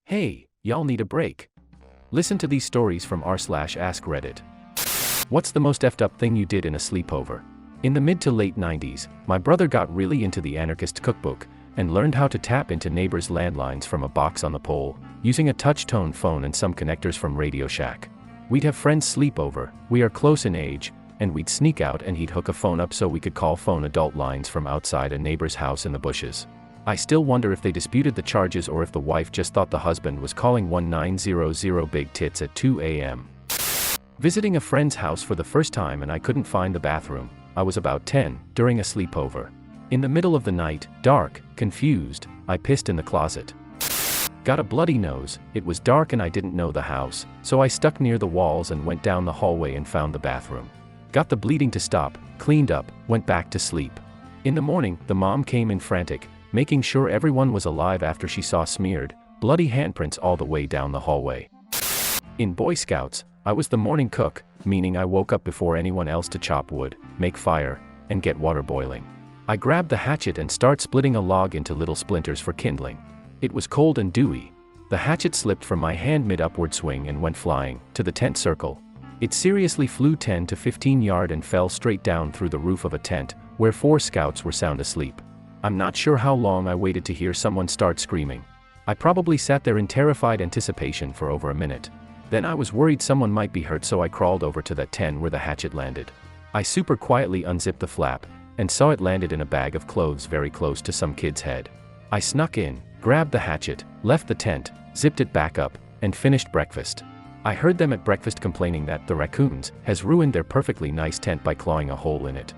Hey, y'all need a break. Listen to these stories from r/AskReddit. What's the most effed up thing you did in a sleepover? In the mid to late 90s, my brother got really into the anarchist cookbook and learned how to tap into neighbors' landlines from a box on the pole, using a touch-tone phone and some connectors from Radio Shack. We'd have friends sleep over, we are close in age, and we'd sneak out and he'd hook a phone up so we could call phone adult lines from outside a neighbor's house in the bushes. I still wonder if they disputed the charges or if the wife just thought the husband was calling 1900 big tits at 2 a.m. Visiting a friend's house for the first time and I couldn't find the bathroom. I was about 10, during a sleepover. In the middle of the night, dark, confused, I pissed in the closet. Got a bloody nose, it was dark and I didn't know the house, so I stuck near the walls and went down the hallway and found the bathroom. Got the bleeding to stop, cleaned up, went back to sleep. In the morning, the mom came in frantic, making sure everyone was alive after she saw smeared, bloody handprints all the way down the hallway. In Boy Scouts, I was the morning cook, meaning I woke up before anyone else to chop wood, make fire, and get water boiling. I grabbed the hatchet and start splitting a log into little splinters for kindling. It was cold and dewy. The hatchet slipped from my hand mid-upward swing and went flying, to the tent circle. It seriously flew 10 to 15 yards and fell straight down through the roof of a tent, where 4 scouts were sound asleep. I'm not sure how long I waited to hear someone start screaming. I probably sat there in terrified anticipation for over a minute. Then I was worried someone might be hurt, so I crawled over to that tent where the hatchet landed. I super quietly unzipped the flap, and saw it landed in a bag of clothes very close to some kid's head. I snuck in, grabbed the hatchet, left the tent, zipped it back up, and finished breakfast. I heard them at breakfast complaining that the raccoons has ruined their perfectly nice tent by clawing a hole in it.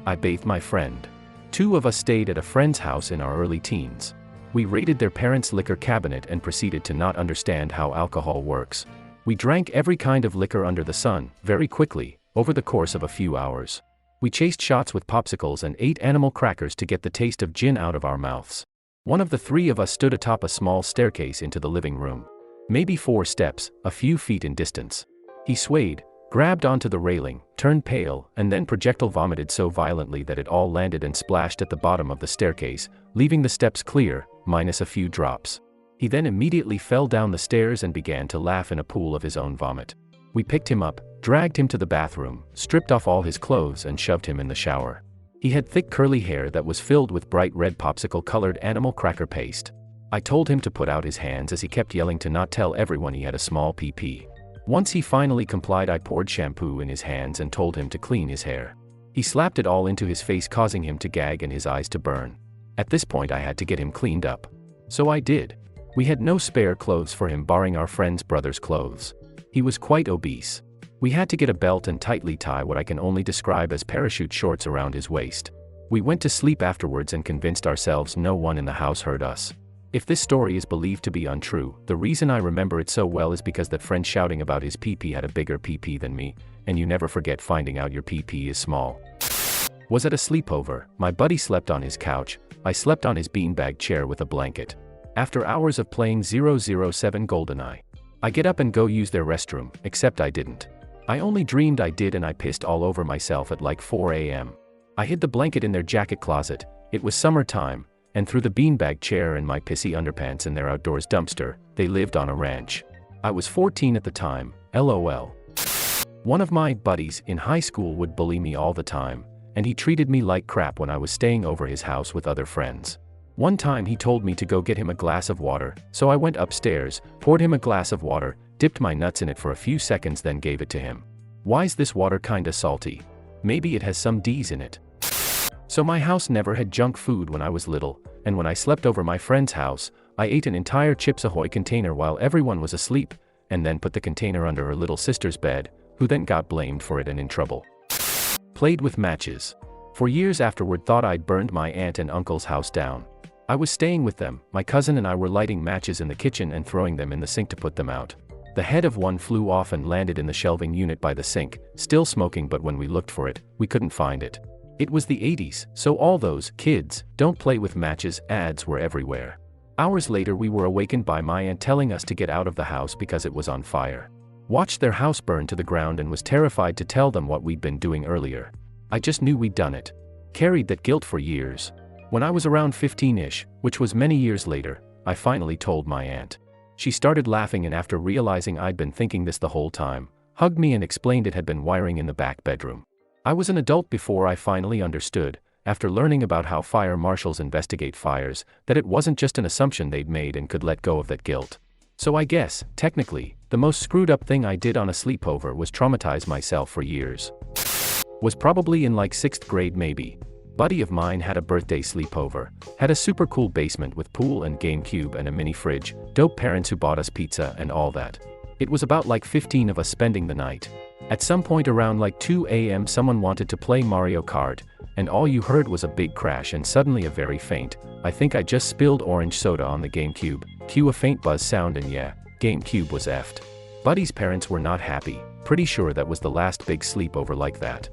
I bathed my friend. 2 of us stayed at a friend's house in our early teens. We raided their parents' liquor cabinet and proceeded to not understand how alcohol works. We drank every kind of liquor under the sun, very quickly, over the course of a few hours. We chased shots with popsicles and ate animal crackers to get the taste of gin out of our mouths. One of the 3 of us stood atop a small staircase into the living room. Maybe 4 steps, a few feet in distance. He swayed, grabbed onto the railing, turned pale, and then projectile vomited so violently that it all landed and splashed at the bottom of the staircase, leaving the steps clear, minus a few drops. He then immediately fell down the stairs and began to laugh in a pool of his own vomit. We picked him up, dragged him to the bathroom, stripped off all his clothes and shoved him in the shower. He had thick curly hair that was filled with bright red popsicle-colored animal cracker paste. I told him to put out his hands as he kept yelling to not tell everyone he had a small pee-pee. Once he finally complied, I poured shampoo in his hands and told him to clean his hair. He slapped it all into his face, causing him to gag and his eyes to burn. At this point I had to get him cleaned up. So I did. We had no spare clothes for him barring our friend's brother's clothes. He was quite obese. We had to get a belt and tightly tie what I can only describe as parachute shorts around his waist. We went to sleep afterwards and convinced ourselves no one in the house heard us. If this story is believed to be untrue, the reason I remember it so well is because that friend shouting about his pee-pee had a bigger pee-pee than me, and you never forget finding out your pee-pee is small. Was at a sleepover, my buddy slept on his couch, I slept on his beanbag chair with a blanket. After hours of playing 007 GoldenEye, I get up and go use their restroom, except I didn't. I only dreamed I did and I pissed all over myself at like 4 a.m. I hid the blanket in their jacket closet, it was summertime, and threw the beanbag chair and my pissy underpants in their outdoors dumpster. They lived on a ranch. I was 14 at the time, LOL. One of my buddies in high school would bully me all the time, and he treated me like crap when I was staying over his house with other friends. One time he told me to go get him a glass of water, so I went upstairs, poured him a glass of water, dipped my nuts in it for a few seconds, then gave it to him. Why's this water kinda salty? Maybe it has some D's in it. So my house never had junk food when I was little, and when I slept over my friend's house, I ate an entire Chips Ahoy container while everyone was asleep, and then put the container under her little sister's bed, who then got blamed for it and in trouble. Played with matches. For years afterward thought I'd burned my aunt and uncle's house down. I was staying with them, my cousin and I were lighting matches in the kitchen and throwing them in the sink to put them out. The head of one flew off and landed in the shelving unit by the sink, still smoking, but when we looked for it, we couldn't find it. It was the 80s, so all those "kids, don't play with matches" ads were everywhere. Hours later we were awakened by my aunt telling us to get out of the house because it was on fire. Watched their house burn to the ground and was terrified to tell them what we'd been doing earlier. I just knew we'd done it. Carried that guilt for years. When I was around 15-ish, which was many years later, I finally told my aunt. She started laughing and after realizing I'd been thinking this the whole time, hugged me and explained it had been wiring in the back bedroom. I was an adult before I finally understood, after learning about how fire marshals investigate fires, that it wasn't just an assumption they'd made and could let go of that guilt. So I guess, technically, the most screwed up thing I did on a sleepover was traumatize myself for years. Was probably in like 6th grade maybe. Buddy of mine had a birthday sleepover, had a super cool basement with pool and GameCube and a mini fridge, dope parents who bought us pizza and all that. It was about like 15 of us spending the night. At some point around like 2 a.m. someone wanted to play Mario Kart, and all you heard was a big crash and suddenly a very faint, I think I just spilled orange soda on the GameCube, cue a faint buzz sound and yeah, GameCube was effed. Buddy's parents were not happy, pretty sure that was the last big sleepover like that.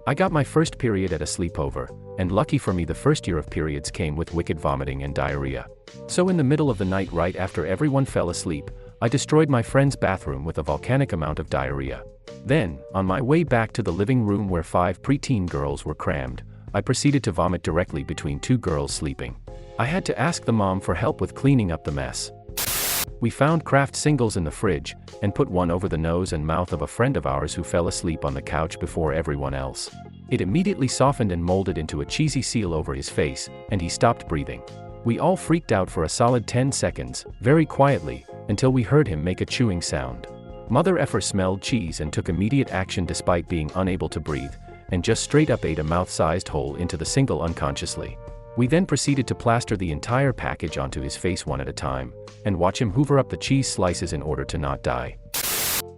I got my first period at a sleepover, and lucky for me the first year of periods came with wicked vomiting and diarrhea. So in the middle of the night right after everyone fell asleep, I destroyed my friend's bathroom with a volcanic amount of diarrhea. Then, on my way back to the living room where 5 preteen girls were crammed, I proceeded to vomit directly between 2 girls sleeping. I had to ask the mom for help with cleaning up the mess. We found Kraft singles in the fridge, and put one over the nose and mouth of a friend of ours who fell asleep on the couch before everyone else. It immediately softened and molded into a cheesy seal over his face, and he stopped breathing. We all freaked out for a solid 10 seconds, very quietly, until we heard him make a chewing sound. Mother effer smelled cheese and took immediate action despite being unable to breathe, and just straight up ate a mouth-sized hole into the single unconsciously. We then proceeded to plaster the entire package onto his face one at a time, and watch him hoover up the cheese slices in order to not die.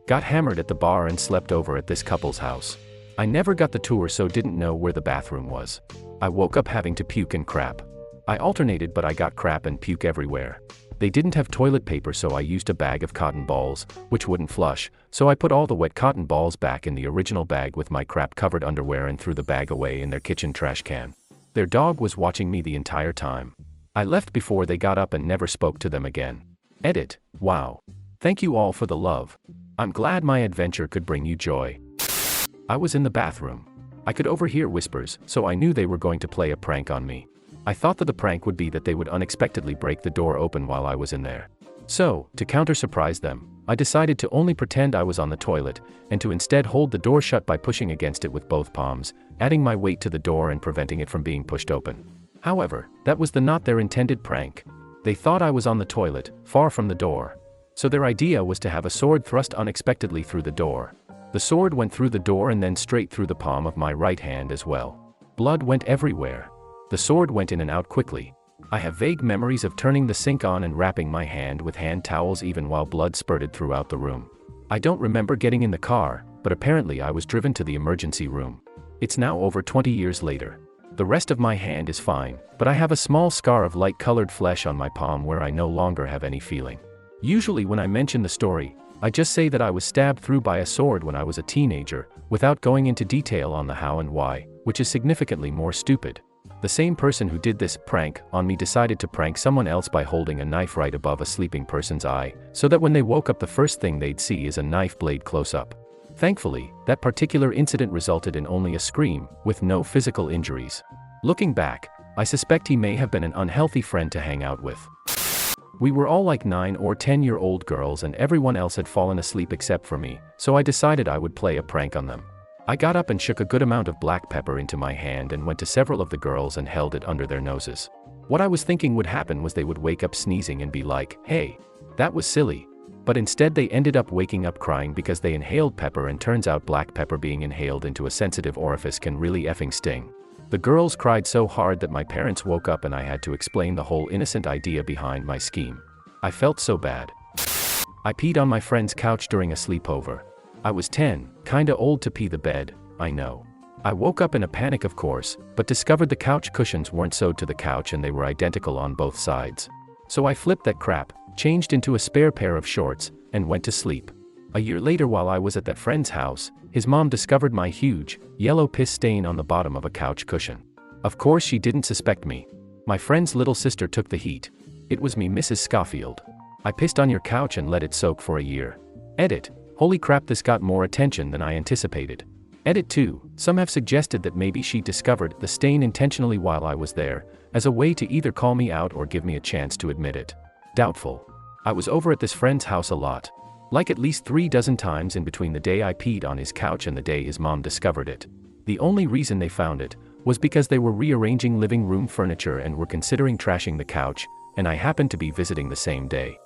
Got hammered at the bar and slept over at this couple's house. I never got the tour so didn't know where the bathroom was. I woke up having to puke and crap. I alternated but I got crap and puke everywhere. They didn't have toilet paper so I used a bag of cotton balls, which wouldn't flush, so I put all the wet cotton balls back in the original bag with my crap-covered underwear and threw the bag away in their kitchen trash can. Their dog was watching me the entire time. I left before they got up and never spoke to them again. Edit. Wow. Thank you all for the love. I'm glad my adventure could bring you joy. I was in the bathroom. I could overhear whispers, so I knew they were going to play a prank on me. I thought that the prank would be that they would unexpectedly break the door open while I was in there. So, to counter-surprise them, I decided to only pretend I was on the toilet, and to instead hold the door shut by pushing against it with both palms, adding my weight to the door and preventing it from being pushed open. However, that was not their intended prank. They thought I was on the toilet, far from the door. So their idea was to have a sword thrust unexpectedly through the door. The sword went through the door and then straight through the palm of my right hand as well. Blood went everywhere. The sword went in and out quickly. I have vague memories of turning the sink on and wrapping my hand with hand towels even while blood spurted throughout the room. I don't remember getting in the car, but apparently I was driven to the emergency room. It's now over 20 years later. The rest of my hand is fine, but I have a small scar of light-colored flesh on my palm where I no longer have any feeling. Usually when I mention the story, I just say that I was stabbed through by a sword when I was a teenager, without going into detail on the how and why, which is significantly more stupid. The same person who did this prank on me decided to prank someone else by holding a knife right above a sleeping person's eye, so that when they woke up the first thing they'd see is a knife blade close up. Thankfully, that particular incident resulted in only a scream, with no physical injuries. Looking back, I suspect he may have been an unhealthy friend to hang out with. We were all like 9 or 10-year-old girls and everyone else had fallen asleep except for me, so I decided I would play a prank on them. I got up and shook a good amount of black pepper into my hand and went to several of the girls and held it under their noses. What I was thinking would happen was they would wake up sneezing and be like, "Hey, that was silly." But instead they ended up waking up crying because they inhaled pepper, and turns out black pepper being inhaled into a sensitive orifice can really effing sting. The girls cried so hard that my parents woke up and I had to explain the whole innocent idea behind my scheme. I felt so bad. I peed on my friend's couch during a sleepover. I was 10, kinda old to pee the bed, I know. I woke up in a panic of course, but discovered the couch cushions weren't sewed to the couch and they were identical on both sides. So I flipped that crap, changed into a spare pair of shorts, and went to sleep. A year later while I was at that friend's house, his mom discovered my huge, yellow piss stain on the bottom of a couch cushion. Of course she didn't suspect me. My friend's little sister took the heat. It was me, Mrs. Schofield. I pissed on your couch and let it soak for a year. Edit. Holy crap, this got more attention than I anticipated. Edit 2. Some have suggested that maybe she discovered the stain intentionally while I was there, as a way to either call me out or give me a chance to admit it. Doubtful. I was over at this friend's house a lot. Like at least 3 dozen times in between the day I peed on his couch and the day his mom discovered it. The only reason they found it was because they were rearranging living room furniture and were considering trashing the couch, and I happened to be visiting the same day.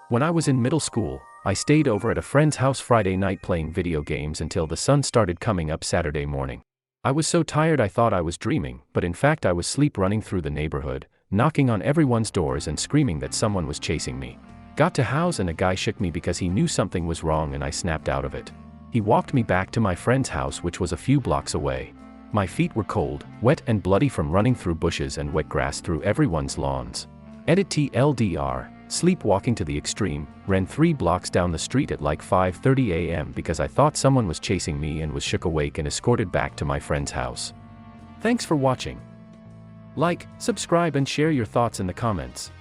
When I was in middle school, I stayed over at a friend's house Friday night playing video games until the sun started coming up Saturday morning. I was so tired I thought I was dreaming, but in fact I was sleep running through the neighborhood, knocking on everyone's doors and screaming that someone was chasing me. Got to house and a guy shook me because he knew something was wrong and I snapped out of it. He walked me back to my friend's house, which was a few blocks away. My feet were cold, wet and bloody from running through bushes and wet grass through everyone's lawns. Edit TLDR, sleepwalking to the extreme, ran 3 blocks down the street at like 5:30 a.m. because I thought someone was chasing me and was shook awake and escorted back to my friend's house. Thanks for watching. Like, subscribe and share your thoughts in the comments.